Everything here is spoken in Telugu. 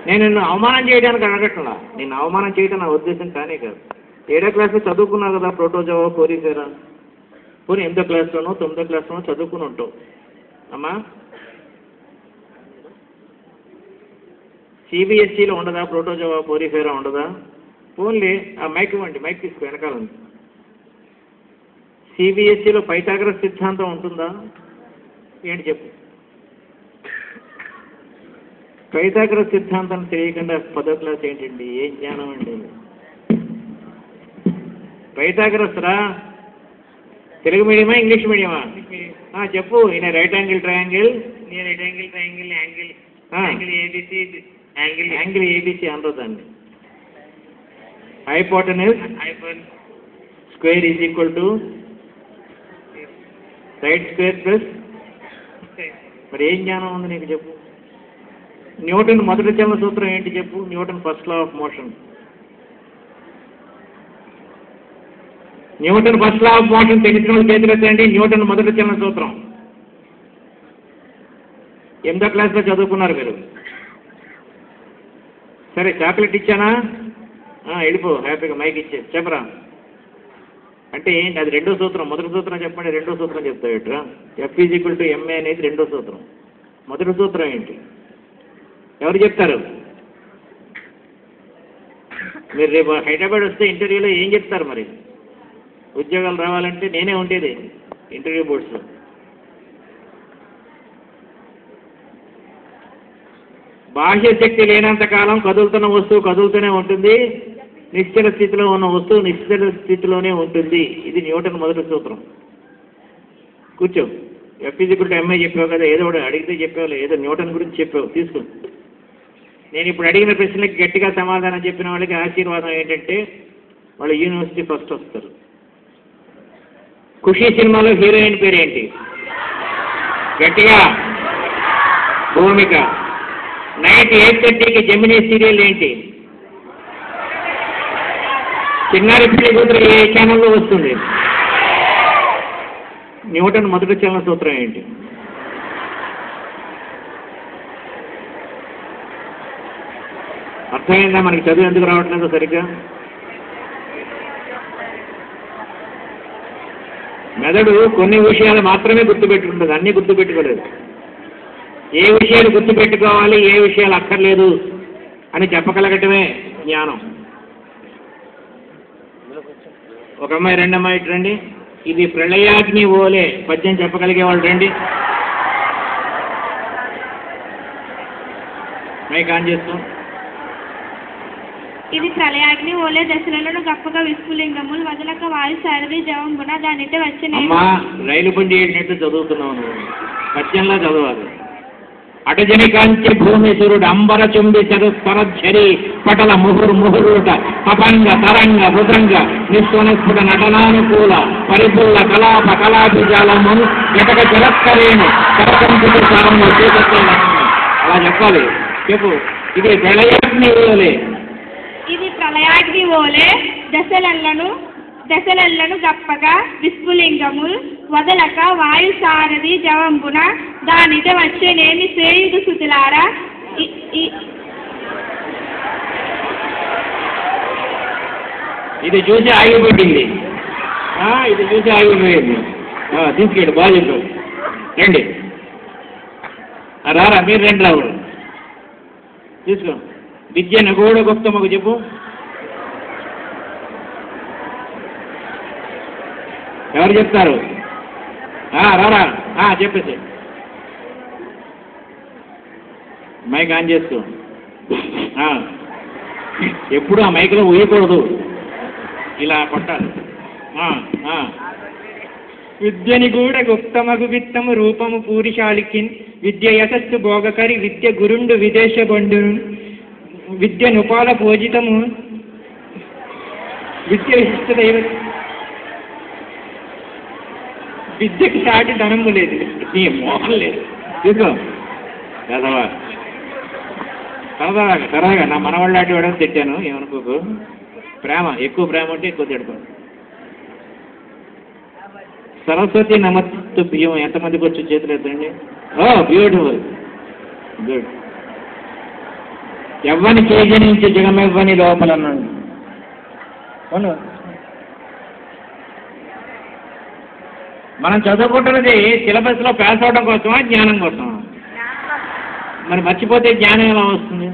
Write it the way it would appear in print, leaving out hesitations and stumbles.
నేను నిన్ను అవమానం చేయడానికి అడగట్లా, నేను అవమానం చేయడం నా ఉద్దేశం కానే కాదు. 7వ క్లాస్లో చదువుకున్నావు కదా ప్రోటోజోవా కోరిఫెరా, పోనీ 8వ క్లాస్లోనో 9వ క్లాస్లోనో చదువుకుని ఉంటావు అమ్మా. సిబిఎస్ఈలో ఉండదా ప్రోటోజోవా కోరిఫెరా ఉండదా? పోన్లే ఆ మైక్ ఇవ్వండి, మైక్ తీసుకో వెనకాల ఉంది. సిబిఎస్ఈలో పైథాగరస్ సిద్ధాంతం ఉంటుందా? ఏంటి చెప్పు. పైథాగరస్ సిద్ధాంతం తెలియకుండా 10వ క్లాస్ ఏంటండి, ఏం జ్ఞానం అండి. పైథాగరస్ రా, తెలుగు మీడియమా ఇంగ్లీష్ మీడియమా? చెప్పు. ఈయన రైట్ యాంగిల్ ట్రయాంగిల్, నేను right angle triangle, angle A B C, angle A B C అనరుదండి. Hypotenuse square is equal to right square plus. మరి ఏం జ్ఞానం ఉంది నీకు చెప్పు. న్యూటన్ మొదటి చలన సూత్రం ఏంటి చెప్పు. Newton first law of motion. Newton first law of motion తెలిసిన వాళ్ళు చేతులెత్తండి. న్యూటన్ మొదటి చలన సూత్రం 8వ క్లాస్లో చదువుకున్నారు మీరు. సరే చాక్లెట్ ఇచ్చానా? వెళ్ళిపో హ్యాపీగా, మైక్ ఇచ్చే చెప్పరా. అంటే ఏంటి అది? 2వ సూత్రం. మొదటి సూత్రం చెప్పండి, 2వ సూత్రం చెప్తావు ఎట్రా. F = ma అనేది 2వ సూత్రం. మొదటి సూత్రం ఏంటి ఎవరు చెప్తారు? మీరు రేపు హైదరాబాద్ వస్తే ఇంటర్వ్యూలో ఏం చెప్తారు మరి? ఉద్యోగాలు రావాలంటే నేనే ఉండేది ఇంటర్వ్యూ బోర్డ్స్లో. బాహ్య శక్తి లేనంత కాలం కదులుతున్న వస్తువు కదులుతూనే ఉంటుంది, నిశ్చల స్థితిలో ఉన్న వస్తువు నిశ్చల స్థితిలోనే ఉంటుంది. ఇది న్యూటన్ మొదటి సూత్రం. కూర్చో. F = ma చెప్పావు కదా, ఏదో ఒకటి అడిగితే చెప్పావు, ఏదో న్యూటన్ గురించి చెప్పావు, తీసుకో. నేను ఇప్పుడు అడిగిన ప్రశ్నలకి గట్టిగా సమాధానం చెప్పిన వాళ్ళకి ఆశీర్వాదం ఏంటంటే వాళ్ళు యూనివర్సిటీ ఫస్ట్ వస్తారు. ఖుషీ సినిమాలో హీరోయిన్ పేరు ఏంటి? గట్టిగా. భూమిక. నైట్ 8:30కి జెమినీ సీరియల్ ఏంటి? చిన్నారి పిల్లి కూతురు ఏ ఛానల్లో వస్తుంది? న్యూటన్ మొదటి చలన సూత్రం ఏంటి? అర్థమైందా? మనకి చదువు ఎందుకు రావట్లేదు సరిగ్గా? మెదడు కొన్ని విషయాలు మాత్రమే గుర్తుపెట్టుకుంటుంది, అన్నీ గుర్తుపెట్టుకోలేదు. ఏ విషయాలు గుర్తుపెట్టుకోవాలి, ఏ విషయాలు అక్కర్లేదు అని చెప్పగలగటమే జ్ఞానం. ఒక అమ్మాయి, 2 అమ్మాయి ఇటు రండి. ఇది ప్రళయాగ్ని ఓలే పద్యం చెప్పగలిగే వాళ్ళు రండి. మైక్ ఆన్ చేస్తాం. ఇది ప్రళయాగ్ని ఓలే దశలలో గొప్పగా విస్ఫులింగములు వదలక వాయు సారథి జవంబున దానిటే వచ్చిన. అమ్మా రైలు బండి ఏంటంటే చదువుతున్నావు నువ్వు, పద్యంలో చదవాలి. అటజని కాంచి భూమిసురుడు అంబర చుంబి చరస్వరఝరి పటల ముహుర్ముహురుట పపంగ తరంగ మృదంగ నిస్వనస్ఫుట నటనానుకూల పరిపూల కలాప కళాభిజాలమును జటక తిరస్కరేణు కరకంపిత సారము అలా చెప్పాలి. చెప్పు. ఇది ప్రళయాగ్ని ఓలే. ఇది ప్రళయాగ్ని ఓలే దశలెల్లను గప్పగా విస్ఫులింగములు వదలక వాయు సారథి జవంబున దానిట వచ్చేనేమి శ్రేయుడు సుతులారా. ఇది చూసి ఆగిపోయింది, ఇది చూసి ఆగిపోయింది. తీసుకెళ్ళి బాగా చెప్పు. రండి రారా, మీరు రండి రావు. తీసుకో. విద్య నగోడ గుప్తమకు చెప్పు. ఎవరు చెప్తారు? రారా చెప్పేసి. మైక్ ఆన్ చేసుకో. ఎప్పుడు ఆ మైక్లో ఊయకూడదు, ఇలా కొట్టాలి. విద్యని కూడా గుప్తమగు విత్తము రూపము పూరిశాలికిన్ విద్య యశస్సు భోగకరి విద్య గురుండు విదేశ బండును విద్య నుపాల పూజితము విద్య విశిష్ట దైవ విద్యకి సాటి ధనము లేదు, నీ మోహం లేదు. తీసుకో. సరదాగా నా మనవాళ్ళు లాంటి వాడని తిట్టాను, ఏమనుకోకు. ప్రేమ, ఎక్కువ ప్రేమ ఉంటే ఎక్కువ తిడతాను. సరస్వతి నమస్తు బియ్యం ఎంతమందికి వచ్చి చేతులు ఎత్తండి. Beautiful, good. ఎవ్వని చేతి నుంచి జగమెవ్వని లోపల అన్నాడు. అవును. మనం చదువుకుంటున్నది సిలబస్లో పాస్ అవడం కోసమా జ్ఞానం కోసమా? మరి మర్చిపోతే జ్ఞానం ఎలా వస్తుంది?